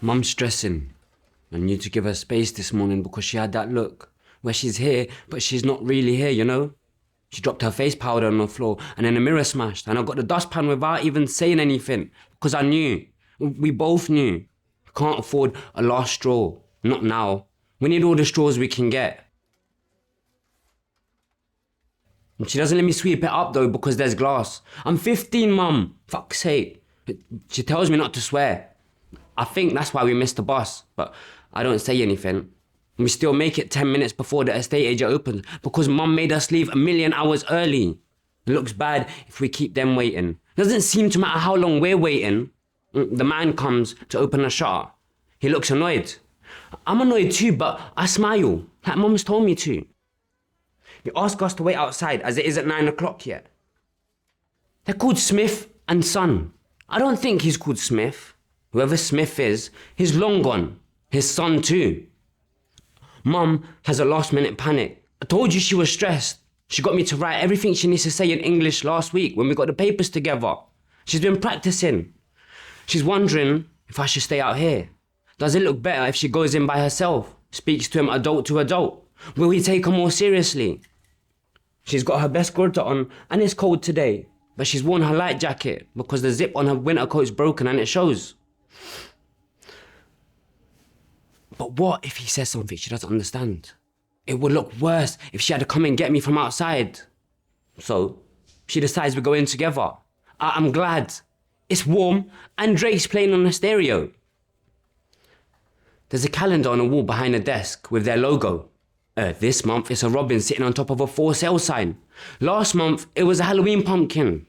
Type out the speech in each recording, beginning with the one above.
Mum's stressing. I need to give her space this morning because she had that look where she's here, but she's not really here, you know? She dropped her face powder on the floor and then the mirror smashed and I got the dustpan without even saying anything because I knew. We both knew. We can't afford a last straw. Not now. We need all the straws we can get. And she doesn't let me sweep it up though because there's glass. I'm 15, Mum. Fuck's sake. She tells me not to swear. I think that's why we missed the bus, but I don't say anything. We still make it 10 minutes before the estate agent opens because Mum made us leave 1,000,000 hours early. It looks bad if we keep them waiting. It doesn't seem to matter how long we're waiting. The man comes to open the shutter. He looks annoyed. I'm annoyed too, but I smile, like Mum's told me to. He asks us to wait outside as it isn't 9 o'clock yet. They're called Smith and Son. I don't think he's called Smith. Whoever Smith is, he's long gone. His son too. Mum has a last minute panic. I told you she was stressed. She got me to write everything she needs to say in English last week when we got the papers together. She's been practicing. She's wondering if I should stay out here. Does it look better if she goes in by herself, speaks to him adult to adult? Will he take her more seriously? She's got her best kurta on and it's cold today, but she's worn her light jacket because the zip on her winter coat is broken and it shows. But what if he says something she doesn't understand? It would look worse if she had to come and get me from outside. So she decides we go in together. I'm glad. It's warm and Drake's playing on the stereo. There's a calendar on a wall behind the desk with their logo. This month it's a robin sitting on top of a for sale sign. Last month it was a Halloween pumpkin.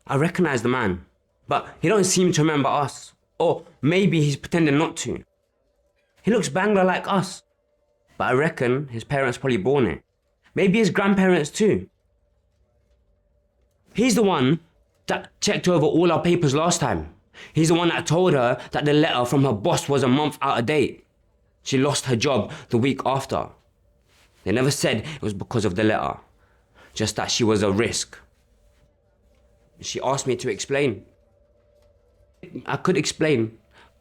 I recognise the man, but he don't seem to remember us. Or maybe he's pretending not to. He looks Bangla like us, but I reckon his parents probably born it. Maybe his grandparents too. He's the one that checked over all our papers last time. He's the one that told her that the letter from her boss was a month out of date. She lost her job the week after. They never said it was because of the letter, just that she was a risk. She asked me to explain. I could explain.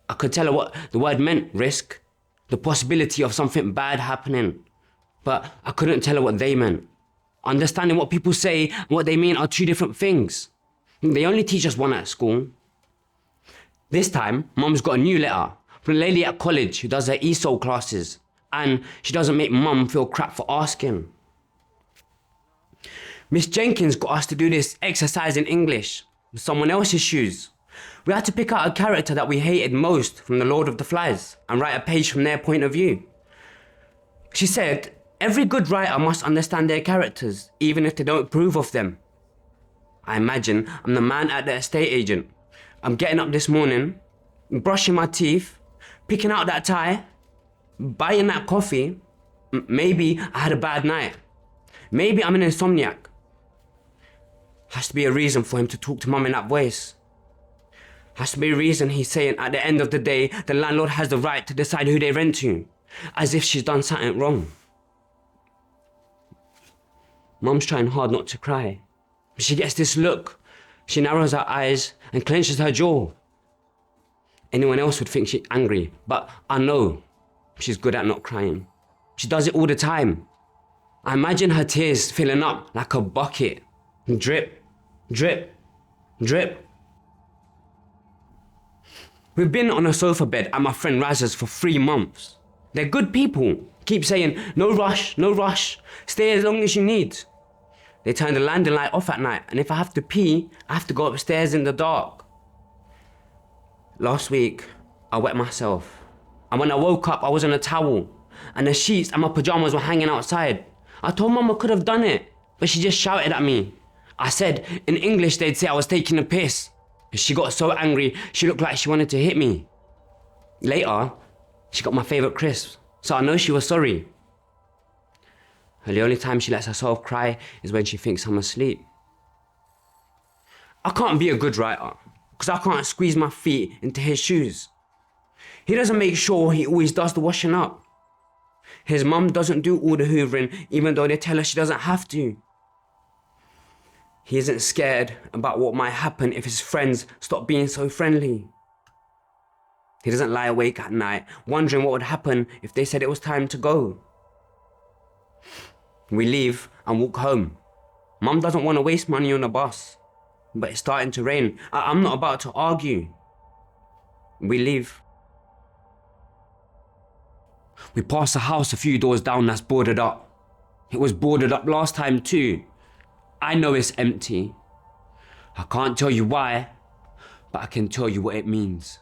I could tell her what the word meant, risk. The possibility of something bad happening. But I couldn't tell her what they meant. Understanding what people say and what they mean are two different things. They only teach us one at school. This time, Mum's got a new letter from a lady at college who does her ESOL classes. And she doesn't make Mum feel crap for asking. Miss Jenkins got us to do this exercise in English with someone else's shoes. We had to pick out a character that we hated most from The Lord of the Flies and write a page from their point of view. She said, every good writer must understand their characters, even if they don't approve of them. I imagine I'm the man at the estate agent. I'm getting up this morning, brushing my teeth, picking out that tie, buying that coffee. Maybe I had a bad night. Maybe I'm an insomniac. Has to be a reason for him to talk to Mum in that voice. Has to be a reason he's saying at the end of the day, the landlord has the right to decide who they rent to, as if she's done something wrong. Mum's trying hard not to cry. She gets this look. She narrows her eyes and clenches her jaw. Anyone else would think she's angry, but I know she's good at not crying. She does it all the time. I imagine her tears filling up like a bucket. Drip, drip, drip. We've been on a sofa bed at my friend Raz's for 3 months. They're good people. Keep saying, no rush, no rush. Stay as long as you need. They turn the landing light off at night, and if I have to pee, I have to go upstairs in the dark. Last week, I wet myself. And when I woke up, I was in a towel, and the sheets and my pajamas were hanging outside. I told Mum I could have done it, but she just shouted at me. I said, in English, they'd say I was taking a piss. She got so angry, she looked like she wanted to hit me. Later, she got my favourite crisps, so I know she was sorry. And the only time she lets herself cry is when she thinks I'm asleep. I can't be a good writer, because I can't squeeze my feet into his shoes. He doesn't make sure he always does the washing up. His mum doesn't do all the hoovering, even though they tell her she doesn't have to. He isn't scared about what might happen if his friends stop being so friendly. He doesn't lie awake at night, wondering what would happen if they said it was time to go. We leave and walk home. Mum doesn't want to waste money on a bus, but it's starting to rain. I'm not about to argue. We leave. We pass a house a few doors down that's boarded up. It was boarded up last time too. I know it's empty. I can't tell you why, but I can tell you what it means.